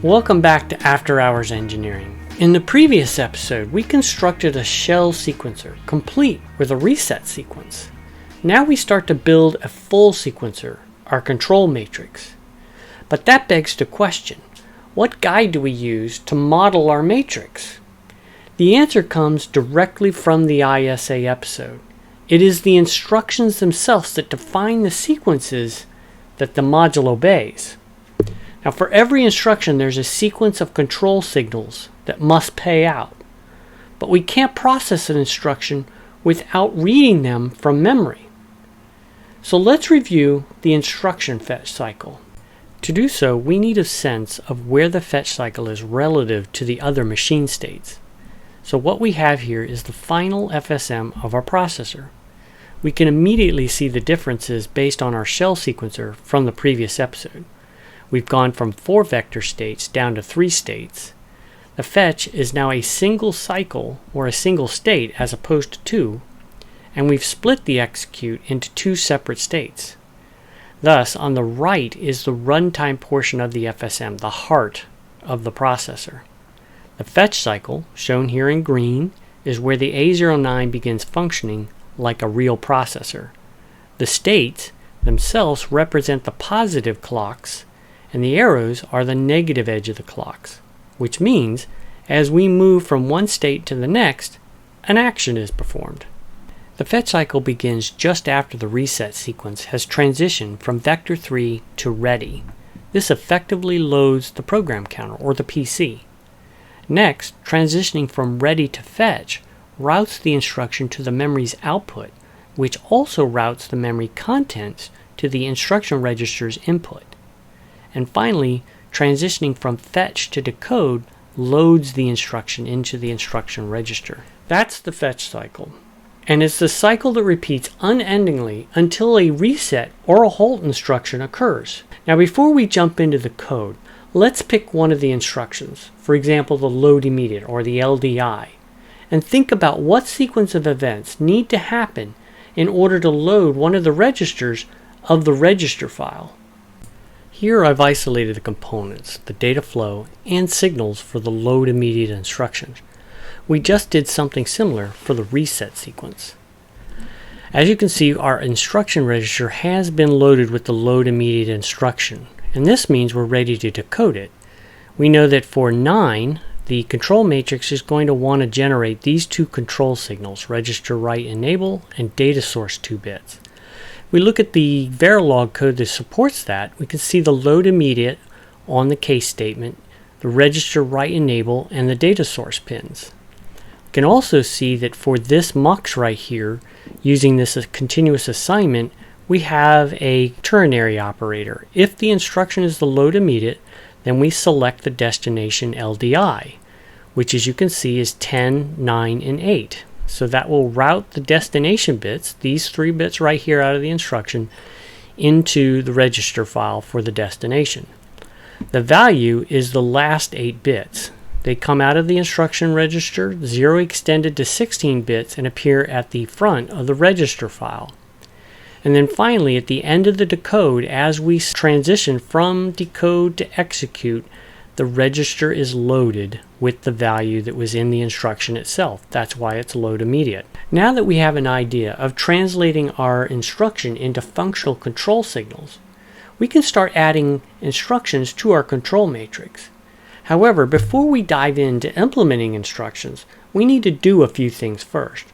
Welcome back to After Hours Engineering. In the previous episode, we constructed a shell sequencer, complete with a reset sequence. Now we start to build a full sequencer, our control matrix. But that begs the question, what guide do we use to model our matrix? The answer comes directly from the ISA episode. It is the instructions themselves that define the sequences that the module obeys. Now, for every instruction, there's a sequence of control signals that must pay out. But we can't process an instruction without reading them from memory. So let's review the instruction fetch cycle. To do so, we need a sense of where the fetch cycle is relative to the other machine states. So what we have here is the final FSM of our processor. We can immediately see the differences based on our shell sequencer from the previous episode. We've gone from 4 vector states down to 3 states. The fetch is now a single cycle or a single state as opposed to 2, and we've split the execute into 2 separate states. Thus, on the right is the runtime portion of the FSM, the heart of the processor. The fetch cycle, shown here in green, is where the A09 begins functioning like a real processor. The states themselves represent the positive clocks, and the arrows are the negative edge of the clocks, which means as we move from one state to the next, an action is performed. The fetch cycle begins just after the reset sequence has transitioned from vector 3 to ready. This effectively loads the program counter, or the PC. Next, transitioning from ready to fetch routes the instruction to the memory's output, which also routes the memory contents to the instruction register's input. And finally, transitioning from fetch to decode loads the instruction into the instruction register. That's the fetch cycle. And it's the cycle that repeats unendingly until a reset or a halt instruction occurs. Now, before we jump into the code, let's pick one of the instructions, for example, the LoadImmediate or the LDI, and think about what sequence of events need to happen in order to load one of the registers of the register file. Here I've isolated the components, the data flow, and signals for the LoadImmediate instructions. We just did something similar for the reset sequence. As you can see, our instruction register has been loaded with the LoadImmediate instruction, and this means we're ready to decode it. We know that for 9, the control matrix is going to want to generate these 2 control signals, register write enable and data source 2 bits. We look at the Verilog code that supports that, we can see the LoadImmediate on the case statement, the register write enable, and the data source pins. We can also see that for this mux right here, using this as continuous assignment, we have a ternary operator. If the instruction is the LoadImmediate, then we select the destination LDI, which as you can see is 10, 9, and 8. So that will route the destination bits, these 3 bits right here out of the instruction, into the register file for the destination. The value is the last 8 bits. They come out of the instruction register, 0 extended to 16 bits, and appear at the front of the register file. And then finally, at the end of the decode, as we transition from decode to execute, the register is loaded with the value that was in the instruction itself. That's why it's LoadImmediate. Now that we have an idea of translating our instruction into functional control signals, we can start adding instructions to our control matrix. However, before we dive into implementing instructions, we need to do a few things first.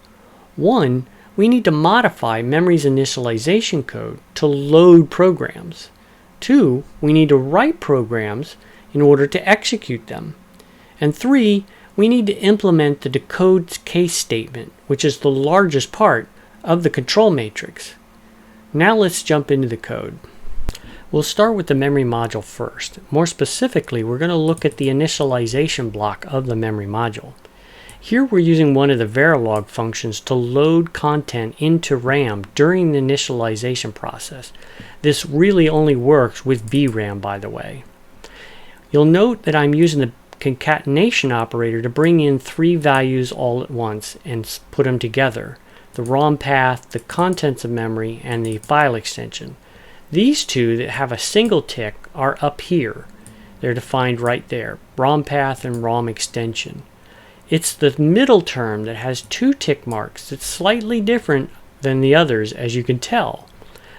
1, we need to modify memory's initialization code to load programs. 2, we need to write programs in order to execute them. And 3, we need to implement the decode case statement, which is the largest part of the control matrix. Now let's jump into the code. We'll start with the memory module first. More specifically, we're going to look at the initialization block of the memory module. Here we're using one of the Verilog functions to load content into RAM during the initialization process. This really only works with VRAM, by the way. You'll note that I'm using the concatenation operator to bring in 3 values all at once and put them together. The ROM path, the contents of memory, and the file extension. These 2 that have a single tick are up here. They're defined right there, ROM path and ROM extension. It's the middle term that has 2 tick marks that's slightly different than the others, as you can tell.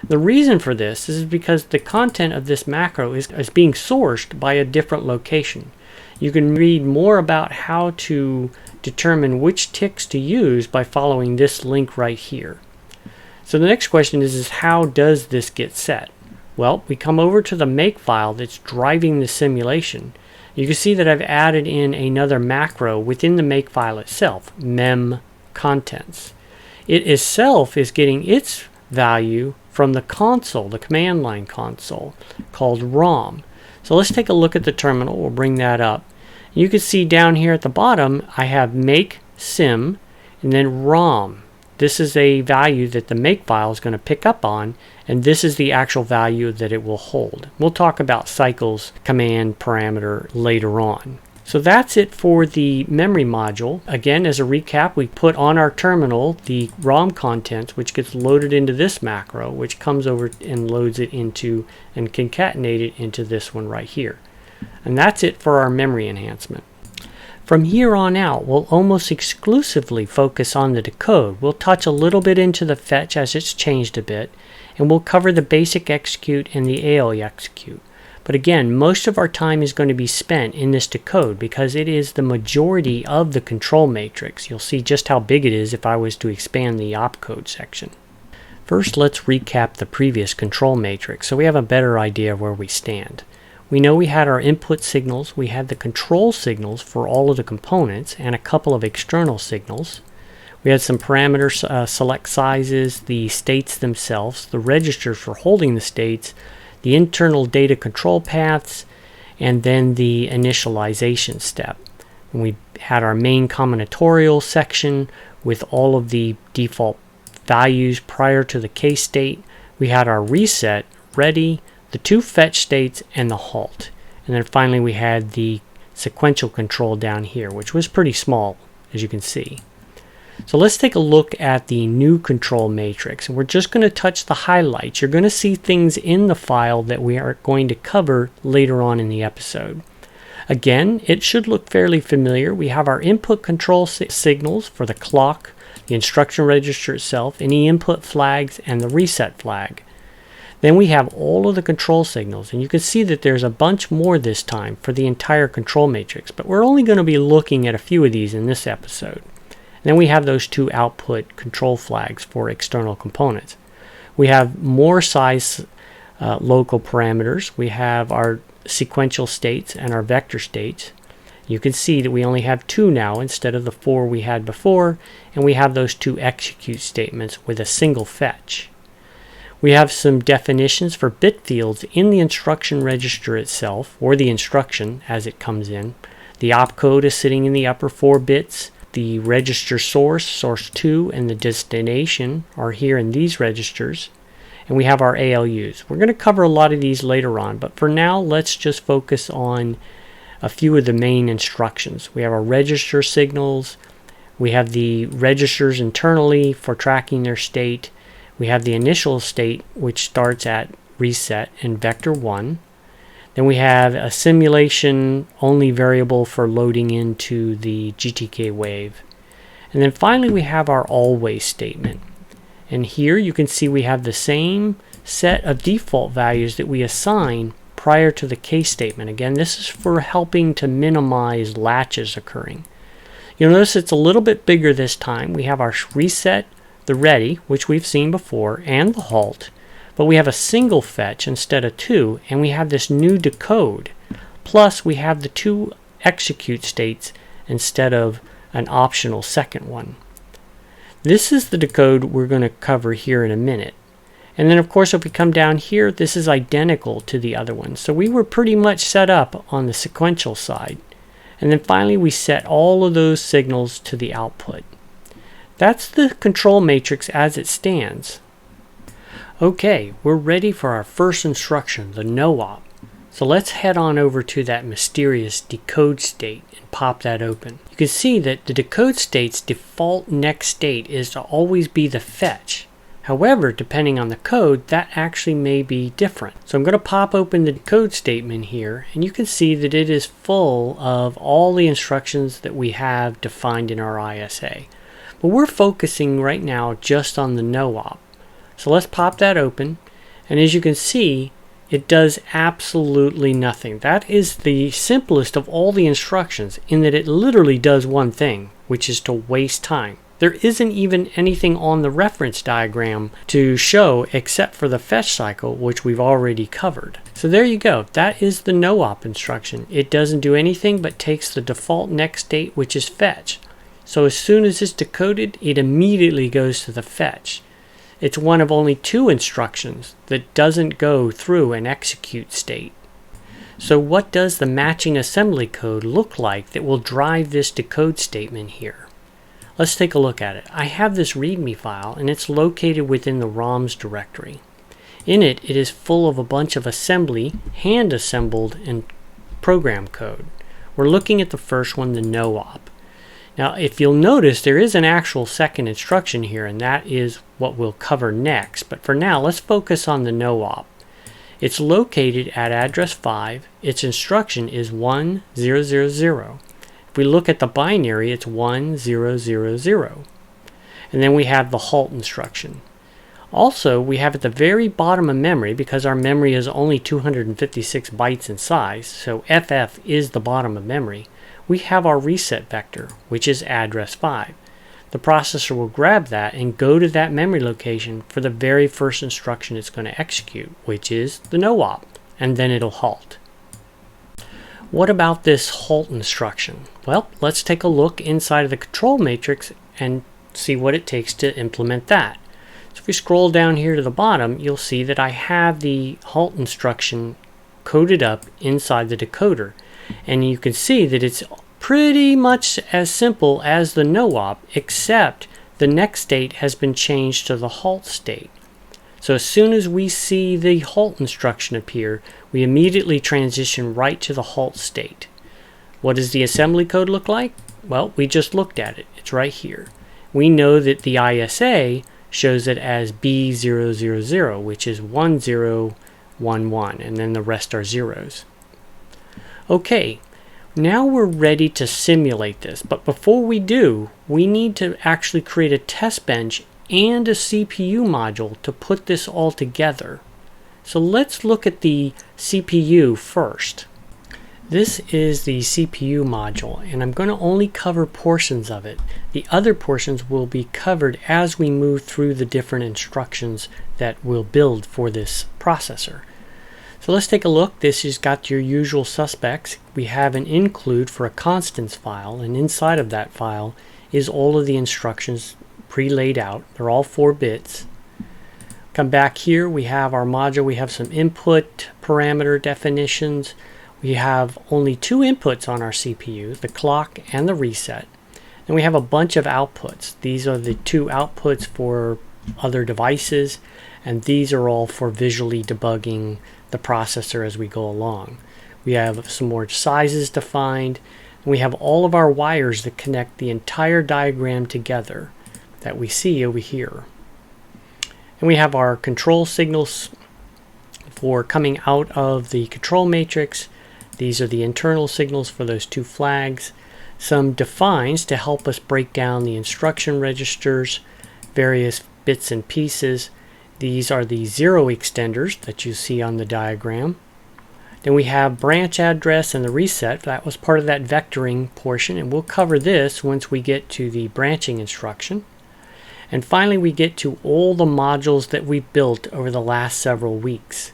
The reason for this is because the content of this macro is being sourced by a different location. You can read more about how to determine which ticks to use by following this link right here. So the next question is how does this get set? Well, we come over to the make file that's driving the simulation. You can see that I've added in another macro within the make file itself, mem contents. It itself is getting its value from the console, the command line console, called ROM. So let's take a look at the terminal. We'll bring that up. You can see down here at the bottom, I have make sim and then ROM. This is a value that the make file is going to pick up on, and this is the actual value that it will hold. We'll talk about cycles command parameter later on. So that's it for the memory module. Again, as a recap, we put on our terminal the ROM contents, which gets loaded into this macro, which comes over and loads it into and concatenate it into this one right here. And that's it for our memory enhancement. From here on out, we'll almost exclusively focus on the decode. We'll touch a little bit into the fetch as it's changed a bit, and we'll cover the basic execute and the ALE execute. But again, most of our time is going to be spent in this decode because it is the majority of the control matrix. You'll see just how big it is if I was to expand the opcode section. First, let's recap the previous control matrix so we have a better idea of where we stand. We know we had our input signals, we had the control signals for all of the components, and a couple of external signals. We had some parameters, select sizes, the states themselves, the registers for holding the states, the internal data control paths, and then the initialization step. And we had our main combinatorial section with all of the default values prior to the case state. We had our reset ready, the 2 fetch states, and the halt. And then finally we had the sequential control down here, which was pretty small, as you can see. So let's take a look at the new control matrix. And we're just going to touch the highlights. You're going to see things in the file that we are going to cover later on in the episode. Again, it should look fairly familiar. We have our input control signals for the clock, the instruction register itself, any input flags, and the reset flag. Then we have all of the control signals, and you can see that there's a bunch more this time for the entire control matrix, but we're only going to be looking at a few of these in this episode. And then we have those 2 output control flags for external components. We have more size local parameters. We have our sequential states and our vector states. You can see that we only have 2 now instead of the 4 we had before, and we have those 2 execute statements with a single fetch. We have some definitions for bit fields in the instruction register itself, or the instruction as it comes in. The opcode is sitting in the upper 4 bits. The register source, source 2, and the destination are here in these registers. And we have our ALUs. We're going to cover a lot of these later on, but for now let's just focus on a few of the main instructions. We have our register signals. We have the registers internally for tracking their state. We have the initial state, which starts at reset in vector 1. Then we have a simulation only variable for loading into the GTK wave. And then finally we have our always statement. And here you can see we have the same set of default values that we assign prior to the case statement. Again, this is for helping to minimize latches occurring. You'll notice it's a little bit bigger this time. We have our reset, the ready, which we've seen before, and the halt, but we have a single fetch instead of 2, and we have this new decode. Plus we have the 2 execute states instead of an optional second one. This is the decode we're going to cover here in a minute. And then of course if we come down here, this is identical to the other one. So we were pretty much set up on the sequential side. And then finally we set all of those signals to the output. That's the control matrix as it stands. Okay, we're ready for our first instruction, the NoOp. So let's head on over to that mysterious decode state and pop that open. You can see that the decode state's default next state is to always be the fetch. However, depending on the code, that actually may be different. So I'm going to pop open the code statement here, and you can see that it is full of all the instructions that we have defined in our ISA. But we're focusing right now just on the NoOp. So let's pop that open, and as you can see, it does absolutely nothing. That is the simplest of all the instructions in that it literally does one thing, which is to waste time. There isn't even anything on the reference diagram to show except for the fetch cycle, which we've already covered. So there you go. That is the NoOp instruction. It doesn't do anything but takes the default next state, which is fetch. So as soon as it's decoded, it immediately goes to the fetch. It's one of only 2 instructions that doesn't go through an execute state. So what does the matching assembly code look like that will drive this decode statement here? Let's take a look at it. I have this README file, and it's located within the ROMs directory. In it, it is full of a bunch of assembly, hand-assembled, and program code. We're looking at the first one, the NoOp. Now, if you'll notice, there is an actual second instruction here, and that is what we'll cover next. But for now, let's focus on the NoOp. It's located at address 5. Its instruction is 1000. If we look at the binary, it's 1000. And then we have the halt instruction. Also, we have at the very bottom of memory, because our memory is only 256 bytes in size, so FF is the bottom of memory, we have our reset vector, which is address 5. The processor will grab that and go to that memory location for the very first instruction it's going to execute, which is the NoOp, and then it'll halt. What about this halt instruction? Well, let's take a look inside of the control matrix and see what it takes to implement that. So if we scroll down here to the bottom, you'll see that I have the halt instruction coded up inside the decoder. And you can see that it's pretty much as simple as the NoOp, except the next state has been changed to the halt state. So as soon as we see the halt instruction appear, we immediately transition right to the halt state. What does the assembly code look like? Well, we just looked at it. It's right here. We know that the ISA shows it as B000, which is 1011, and then the rest are zeros. Okay, now we're ready to simulate this, but before we do, we need to actually create a test bench and a CPU module to put this all together. So let's look at the CPU first. This is the CPU module, and I'm going to only cover portions of it. The other portions will be covered as we move through the different instructions that we'll build for this processor. So let's take a look. This has got your usual suspects. We have an include for a constants file, and inside of that file is all of the instructions pre-laid out. They're all 4 bits. Come back here, we have our module. We have some input parameter definitions. We have only 2 inputs on our CPU, the clock and the reset. And we have a bunch of outputs. These are the 2 outputs for other devices, and these are all for visually debugging the processor as we go along. We have some more sizes defined, and we have all of our wires that connect the entire diagram together that we see over here. And we have our control signals for coming out of the control matrix. These are the internal signals for those 2 flags. Some defines to help us break down the instruction registers, various bits and pieces. These are the 0 extenders that you see on the diagram. Then we have branch address and the reset. That was part of that vectoring portion, and we'll cover this once we get to the branching instruction. And finally, we get to all the modules that we've built over the last several weeks.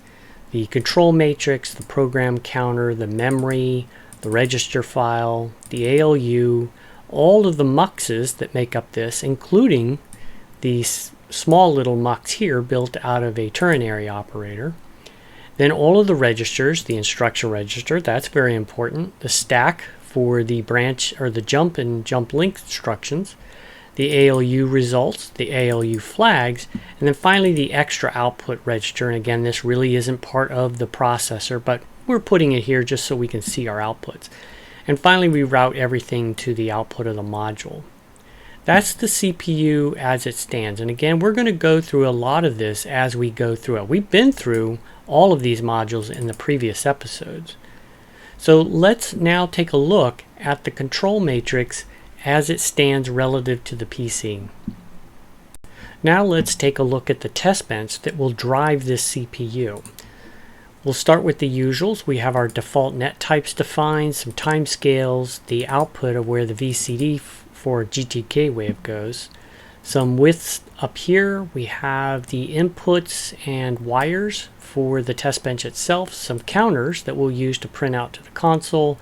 The control matrix, the program counter, the memory, the register file, the ALU, all of the muxes that make up this, including these small little mux here built out of a ternary operator. Then all of the registers, the instruction register, that's very important. The stack for the branch or the jump and jump link instructions, the ALU results, the ALU flags, and then finally the extra output register. And again, this really isn't part of the processor, but we're putting it here just so we can see our outputs. And finally, we route everything to the output of the module. That's the CPU as it stands. And again, we're going to go through a lot of this as we go through it. We've been through all of these modules in the previous episodes. So let's now take a look at the control matrix as it stands relative to the PC. Now let's take a look at the test bench that will drive this CPU. We'll start with the usuals. We have our default net types defined, some timescales, the output of where the VCD for GTK wave goes, some widths up here. We have the inputs and wires for the test bench itself, some counters that we'll use to print out to the console,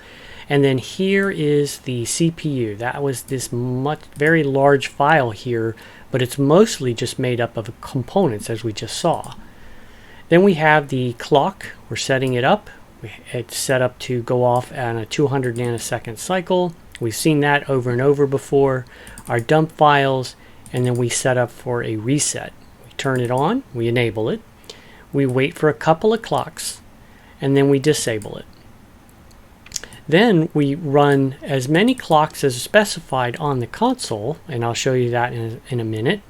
and then here is the CPU. That was this very large file here, but it's mostly just made up of components as we just saw. Then we have the clock. We're setting it up. It's set up to go off on a 200 nanosecond cycle. We've seen that over and over before. Our dump files, and then we set up for a reset. We turn it on, we enable it, we wait for a couple of clocks, and then we disable it. Then we run as many clocks as specified on the console, and I'll show you that in a minute,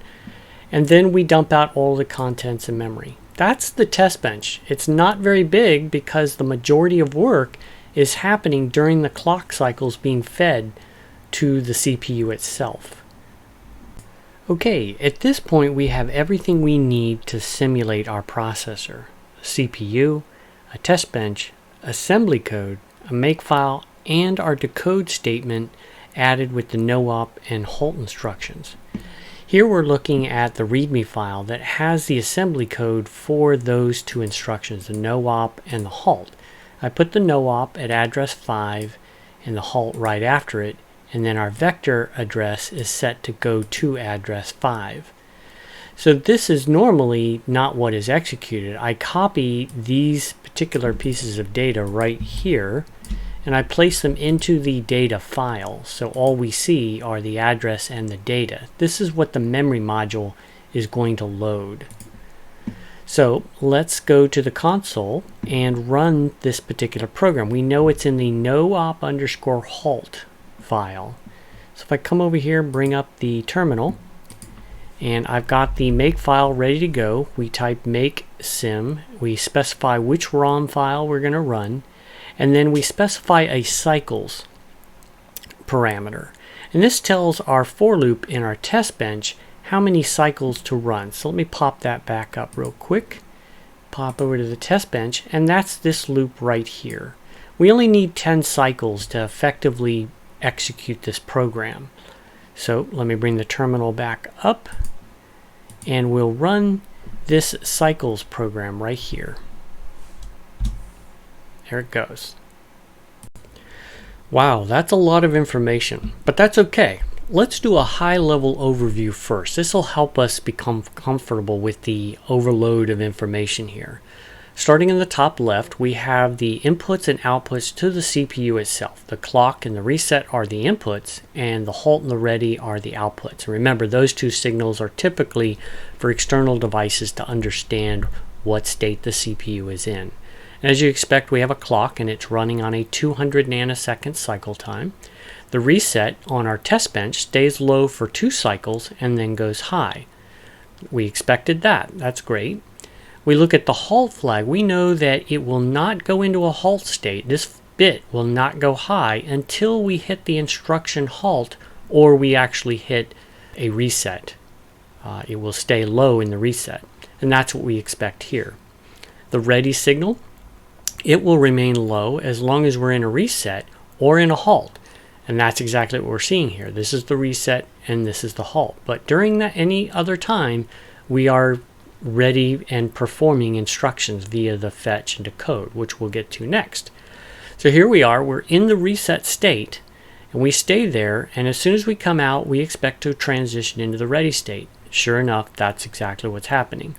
and then we dump out all the contents in memory. That's the test bench. It's not very big because the majority of work is happening during the clock cycles being fed to the CPU itself. Okay, at this point we have everything we need to simulate our processor: a CPU, a test bench, assembly code, a makefile, and our decode statement added with the NoOp and halt instructions. Here we're looking at the README file that has the assembly code for those two instructions, the NoOp and the halt. I put the NoOp at address 5 and the halt right after it, and then our vector address is set to go to address 5. So this is normally not what is executed. I copy these particular pieces of data right here, and I place them into the data file. So all we see are the address and the data. This is what the memory module is going to load. So let's go to the console and run this particular program. We know it's in the NoOp_halt file. So if I come over here and bring up the terminal, and I've got the makefile ready to go, we type make sim, we specify which ROM file we're going to run, and then we specify a cycles parameter. And this tells our for loop in our test bench how many cycles to run. So let me pop that back up real quick. Pop over to the test bench, and that's this loop right here. We only need 10 cycles to effectively execute this program. So let me bring the terminal back up, and we'll run this cycles program right here. There it goes. Wow, that's a lot of information, but that's okay. Let's do a high-level overview first. This will help us become comfortable with the overload of information here. Starting in the top left, we have the inputs and outputs to the CPU itself. The clock and the reset are the inputs, and the halt and the ready are the outputs. And remember, those two signals are typically for external devices to understand what state the CPU is in. And as you expect, we have a clock, and it's running on a 200 nanosecond cycle time. The reset on our test bench stays low for 2 cycles and then goes high. We expected that. That's great. We look at the halt flag. We know that it will not go into a halt state. This bit will not go high until we hit the instruction halt or we actually hit a reset. It will stay low in the reset, and that's what we expect here. The ready signal, it will remain low as long as we're in a reset or in a halt. And that's exactly what we're seeing here. This is the reset and this is the halt. But during any other time, we are ready and performing instructions via the fetch and decode, which we'll get to next. So here we are, we're in the reset state, and we stay there, and as soon as we come out, we expect to transition into the ready state. Sure enough, that's exactly what's happening.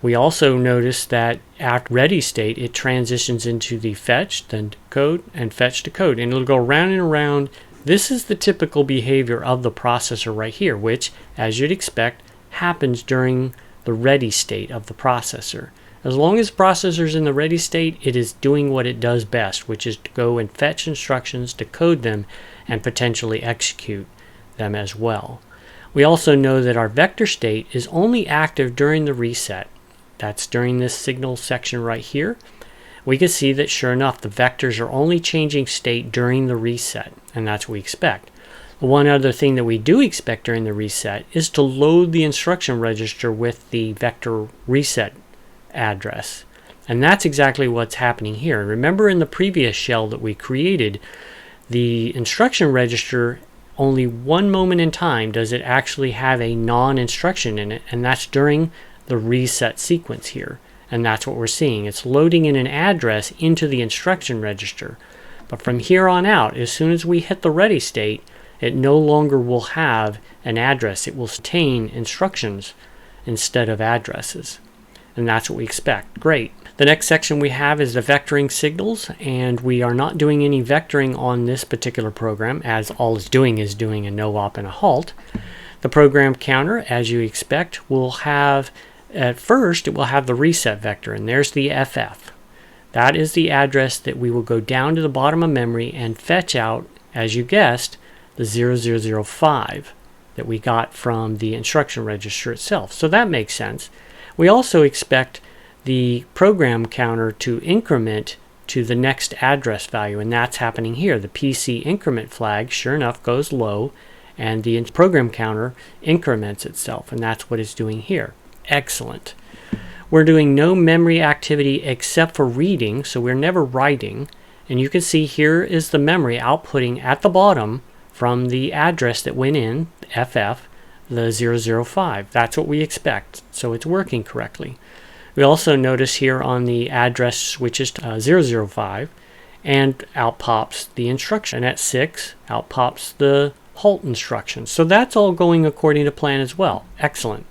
We also notice that after ready state, it transitions into the fetch, then decode, and fetch decode, and it'll go round and around. This is the typical behavior of the processor right here, which, as you'd expect, happens during the ready state of the processor. As long as the processor is in the ready state, it is doing what it does best, which is to go and fetch instructions, decode them, and potentially execute them as well. We also know that our vector state is only active during the reset. That's during this signal section right here. We can see that sure enough, the vectors are only changing state during the reset, and that's what we expect. One other thing that we do expect during the reset is to load the instruction register with the vector reset address. And that's exactly what's happening here. Remember in the previous shell that we created, the instruction register, only one moment in time does it actually have a non-instruction in it, and that's during the reset sequence here. And that's what we're seeing. It's loading in an address into the instruction register. But from here on out, as soon as we hit the ready state, it no longer will have an address. It will contain instructions instead of addresses. And that's what we expect. Great. The next section we have is the vectoring signals, and we are not doing any vectoring on this particular program, as all it's doing is doing a NoOp and a halt. The program counter, as you expect, will have, at first, it will have the reset vector, and there's the FF. That is the address that we will go down to the bottom of memory and fetch out, as you guessed, the 0005 that we got from the instruction register itself. So that makes sense. We also expect the program counter to increment to the next address value, and that's happening here. The PC increment flag, sure enough, goes low, and the program counter increments itself, and that's what it's doing here. Excellent. We're doing no memory activity except for reading, so we're never writing. And you can see here is the memory outputting at the bottom from the address that went in, FF, the 005. That's what we expect, so it's working correctly. We also notice here on the address switches to 005, and out pops the instruction. And at 6, out pops the halt instruction. So that's all going according to plan as well. Excellent.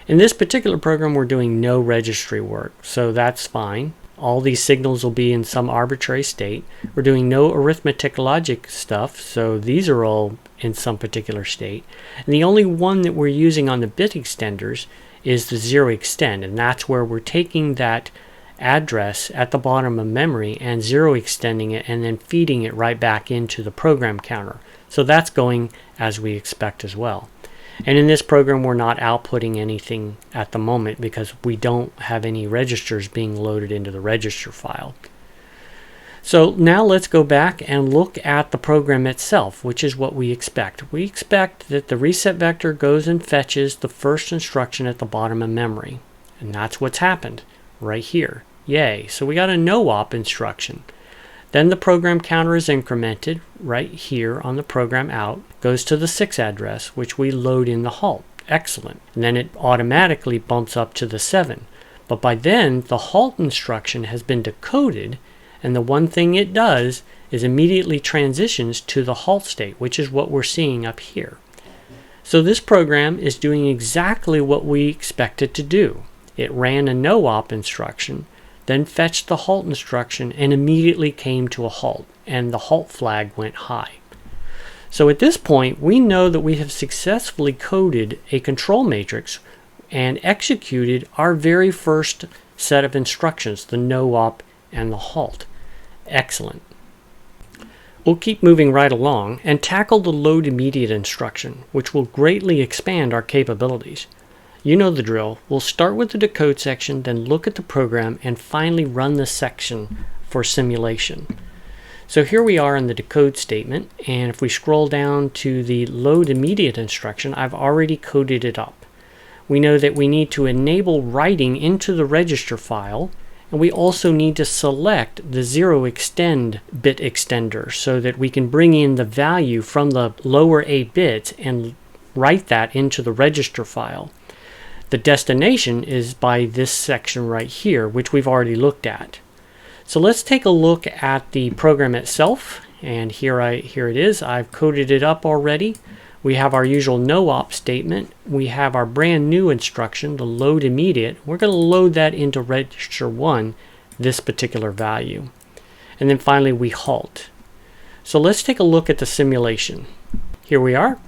In this particular program, we're doing no registry work, so that's fine. All these signals will be in some arbitrary state. We're doing no arithmetic logic stuff, so these are all in some particular state. And the only one that we're using on the bit extenders is the 0 extend, and that's where we're taking that address at the bottom of memory and 0 extending it and then feeding it right back into the program counter. So that's going as we expect as well. And in this program, we're not outputting anything at the moment because we don't have any registers being loaded into the register file. So now let's go back and look at the program itself, which is what we expect. We expect that the reset vector goes and fetches the first instruction at the bottom of memory. And that's what's happened right here. Yay. So we got a NoOp instruction. Then the program counter is incremented right here on the program out, goes to the 6 address, which we load in the halt. Excellent. And then it automatically bumps up to the 7. But by then, the halt instruction has been decoded, and the one thing it does is immediately transitions to the halt state, which is what we're seeing up here. So this program is doing exactly what we expect it to do. It ran a NoOp instruction, then fetched the halt instruction and immediately came to a halt, and the halt flag went high. So at this point, we know that we have successfully coded a control matrix and executed our very first set of instructions, the NoOp and the halt. Excellent. We'll keep moving right along and tackle the LoadImmediate instruction, which will greatly expand our capabilities. You know the drill. We'll start with the decode section, then look at the program, and finally run the section for simulation. So here we are in the decode statement, and if we scroll down to the LoadImmediate instruction, I've already coded it up. We know that we need to enable writing into the register file, and we also need to select the 0 extend bit extender so that we can bring in the value from the lower 8 bits and write that into the register file. The destination is by this section right here, which we've already looked at. So let's take a look at the program itself, and here it is. I've coded it up already. We have our usual NoOp statement. We have our brand new instruction, the LoadImmediate. We're going to load that into register 1, this particular value. And then finally we halt. So let's take a look at the simulation. Here we are.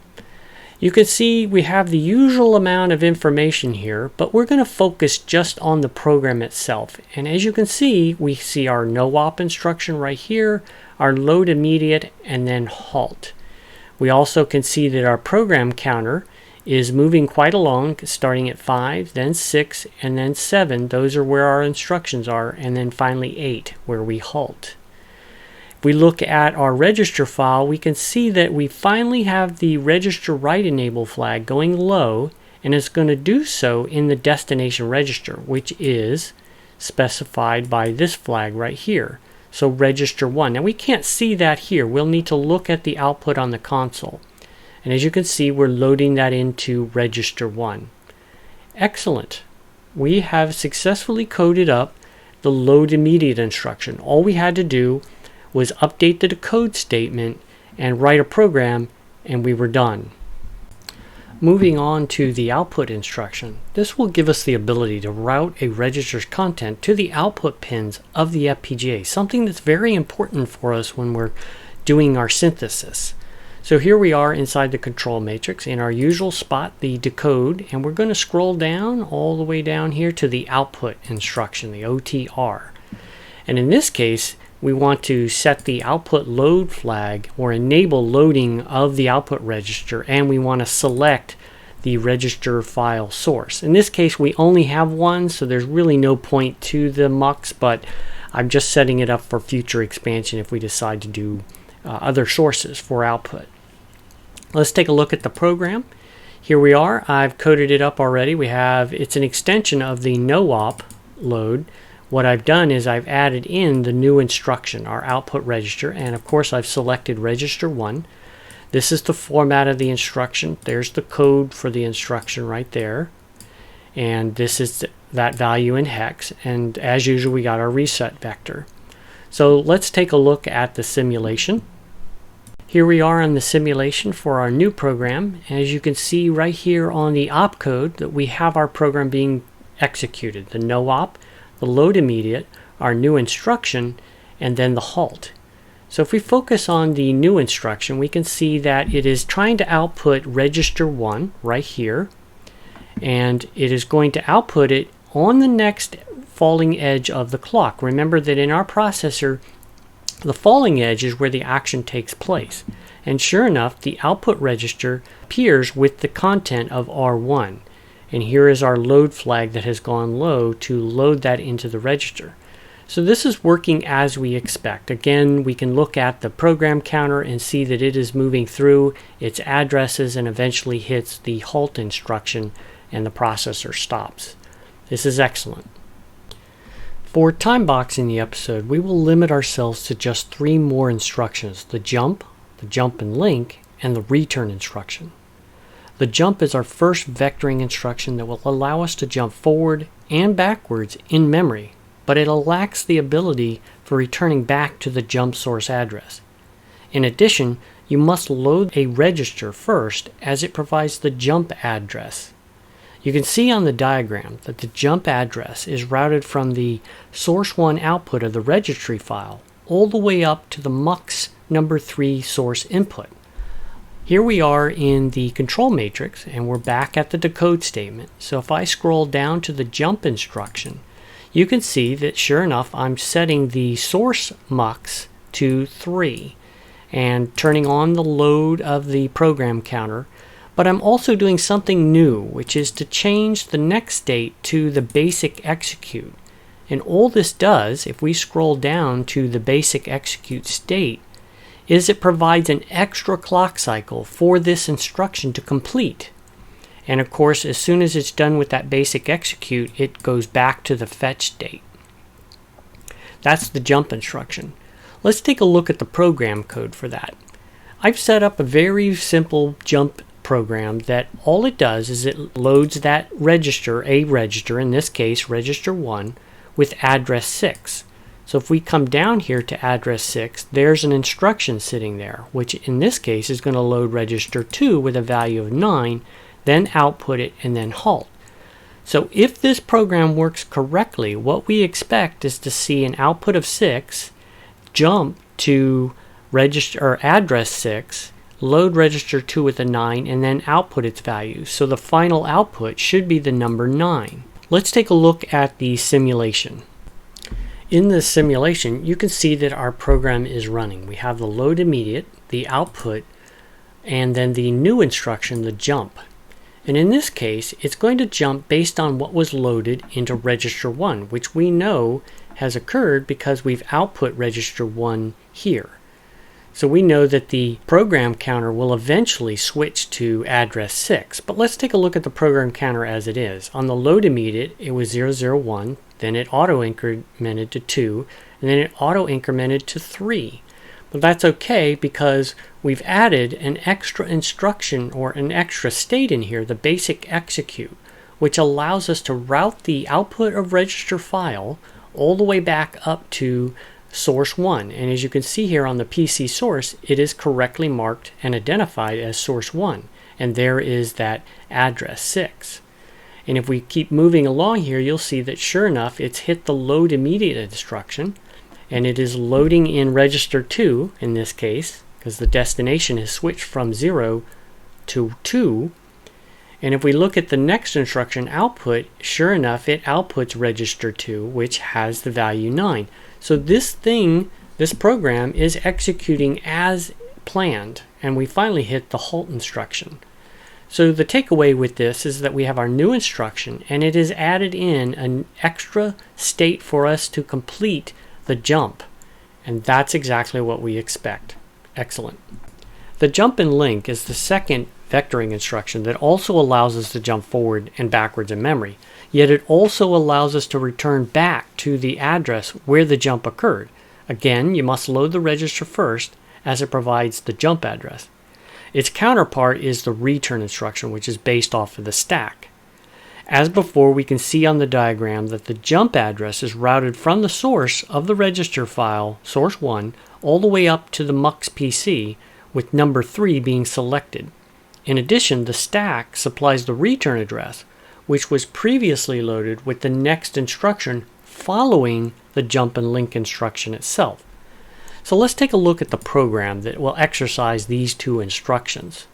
You can see we have the usual amount of information here, but we're going to focus just on the program itself. And as you can see, we see our NoOp instruction right here, our LoadImmediate, and then halt. We also can see that our program counter is moving quite along, starting at 5, then 6, and then 7. Those are where our instructions are, and then finally 8, where we halt. If we look at our register file, we can see that we finally have the register write enable flag going low, and it's going to do so in the destination register, which is specified by this flag right here. So register 1. Now we can't see that here. We'll need to look at the output on the console. And as you can see, we're loading that into register 1. Excellent. We have successfully coded up the LoadImmediate instruction. All we had to do was update the decode statement and write a program, and we were done. Moving on to the output instruction. This will give us the ability to route a register's content to the output pins of the FPGA, something that's very important for us when we're doing our synthesis. So here we are inside the control matrix in our usual spot, the decode, and we're going to scroll down all the way down here to the output instruction, the OTR. And in this case, we want to set the output load flag or enable loading of the output register, and we want to select the register file source. In this case, we only have one, so there's really no point to the MUX, but I'm just setting it up for future expansion if we decide to do other sources for output. Let's take a look at the program. Here we are. I've coded it up already. It's an extension of the NoOp load. What I've done is I've added in the new instruction, our output register, and of course I've selected register 1. This is the format of the instruction. There's the code for the instruction right there. And this is that value in hex. And as usual, we got our reset vector. So let's take a look at the simulation. Here we are on the simulation for our new program. As you can see right here on the opcode that we have our program being executed. The NoOp, the LoadImmediate, our new instruction, and then the halt. So if we focus on the new instruction, we can see that it is trying to output register 1 right here, and it is going to output it on the next falling edge of the clock. Remember that in our processor, the falling edge is where the action takes place. And sure enough, the output register appears with the content of R1. And here is our load flag that has gone low to load that into the register. So this is working as we expect. Again, we can look at the program counter and see that it is moving through its addresses and eventually hits the halt instruction and the processor stops. This is excellent. For time boxing the episode, we will limit ourselves to just 3 more instructions: the jump and link, and the return instruction. The jump is our first vectoring instruction that will allow us to jump forward and backwards in memory, but it lacks the ability for returning back to the jump source address. In addition, you must load a register first, as it provides the jump address. You can see on the diagram that the jump address is routed from the source 1 output of the registry file all the way up to the MUX number 3 source input. Here we are in the control matrix, and we're back at the decode statement. So if I scroll down to the jump instruction, you can see that sure enough I'm setting the source MUX to 3 and turning on the load of the program counter, but I'm also doing something new, which is to change the next state to the basic execute. And all this does, if we scroll down to the basic execute state, is it provides an extra clock cycle for this instruction to complete. And of course, as soon as it's done with that basic execute, it goes back to the fetch state. That's the jump instruction. Let's take a look at the program code for that. I've set up a very simple jump program that all it does is it loads that register, a register, in this case register 1, with address 6. So if we come down here to address 6, there's an instruction sitting there, which in this case is going to load register 2 with a value of 9, then output it, and then halt. So if this program works correctly, what we expect is to see an output of 6, jump to register or address 6, load register 2 with a 9, and then output its value. So the final output should be the number 9. Let's take a look at the simulation. In this simulation, you can see that our program is running. We have the LoadImmediate, the output, and then the new instruction, the jump. And in this case, it's going to jump based on what was loaded into register 1, which we know has occurred because we've output register 1 here. So we know that the program counter will eventually switch to address 6. But let's take a look at the program counter as it is. On the LoadImmediate, it was 001, then it auto-incremented to 2, and then it auto-incremented to 3. But that's okay because we've added an extra instruction or an extra state in here, the basic execute, which allows us to route the output of register file all the way back up to source 1. And as you can see here on the PC source, it is correctly marked and identified as source 1. And there is that address 6. And if we keep moving along here, you'll see that sure enough, it's hit the LoadImmediate instruction. And it is loading in register 2 in this case, because the destination has switched from 0 to 2. And if we look at the next instruction, output, sure enough, it outputs register 2, which has the value 9. So this program is executing as planned, and we finally hit the halt instruction. So the takeaway with this is that we have our new instruction, and it has added in an extra state for us to complete the jump, and that's exactly what we expect. Excellent. The jump and link is the second vectoring instruction that also allows us to jump forward and backwards in memory, yet it also allows us to return back to the address where the jump occurred. Again, you must load the register first, as it provides the jump address. Its counterpart is the return instruction, which is based off of the stack. As before, we can see on the diagram that the jump address is routed from the source of the register file, source 1, all the way up to the MUX PC, with number 3 being selected. In addition, the stack supplies the return address, which was previously loaded with the next instruction following the jump and link instruction itself. So let's take a look at the program that will exercise these two instructions.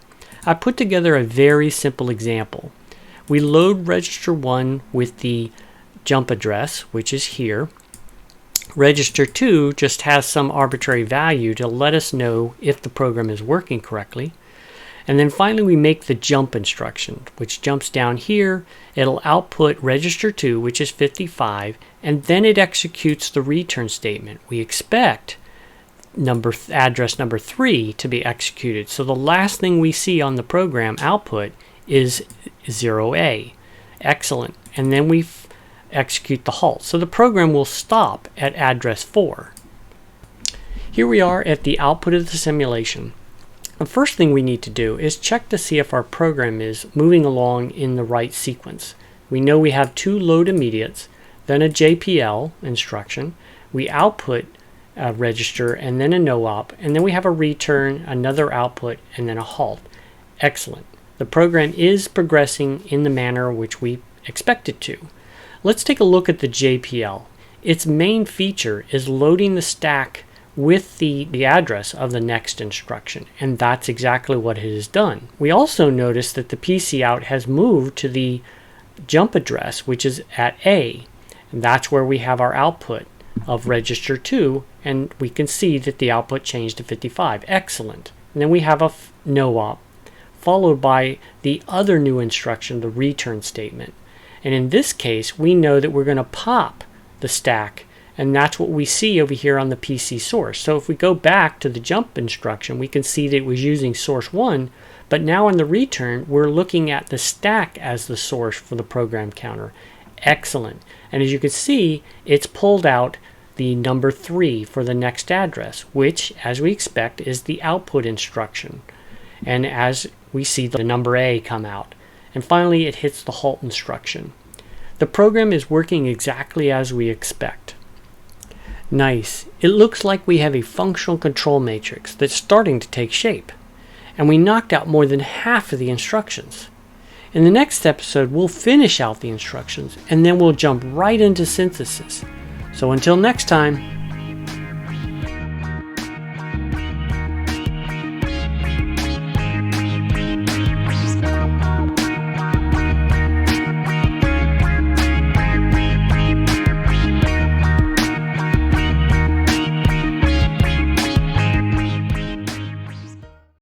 I put together a very simple example. We load register 1 with the jump address, which is here. Register 2 just has some arbitrary value to let us know if the program is working correctly. And then finally we make the jump instruction, which jumps down here. It'll output register 2, which is 55, and then it executes the return statement. We expect address number 3 to be executed. So the last thing we see on the program output is 0A. Excellent. And then we execute the halt. So the program will stop at address 4. Here we are at the output of the simulation. The first thing we need to do is check to see if our program is moving along in the right sequence. We know we have 2 LoadImmediates, then a JPL instruction. We output a register and then a NoOp, and then we have a return, another output, and then a halt. Excellent. The program is progressing in the manner which we expect it to. Let's take a look at the JPL. Its main feature is loading the stack with the address of the next instruction, and that's exactly what it has done. We also notice that the PC out has moved to the jump address, which is at A, and that's where we have our output of register 2, and we can see that the output changed to 55. Excellent. And then we have a NoOp, followed by the other new instruction, the return statement. And in this case, we know that we're going to pop the stack, and that's what we see over here on the PC source. So if we go back to the jump instruction, we can see that it was using source 1, but now in the return, we're looking at the stack as the source for the program counter. Excellent. And as you can see, it's pulled out the number 3 for the next address, which, as we expect, is the output instruction. And as we see the number A come out. And finally, it hits the halt instruction. The program is working exactly as we expect. Nice. It looks like we have a functional control matrix that's starting to take shape. And we knocked out more than half of the instructions. In the next episode, we'll finish out the instructions, and then we'll jump right into synthesis. So until next time,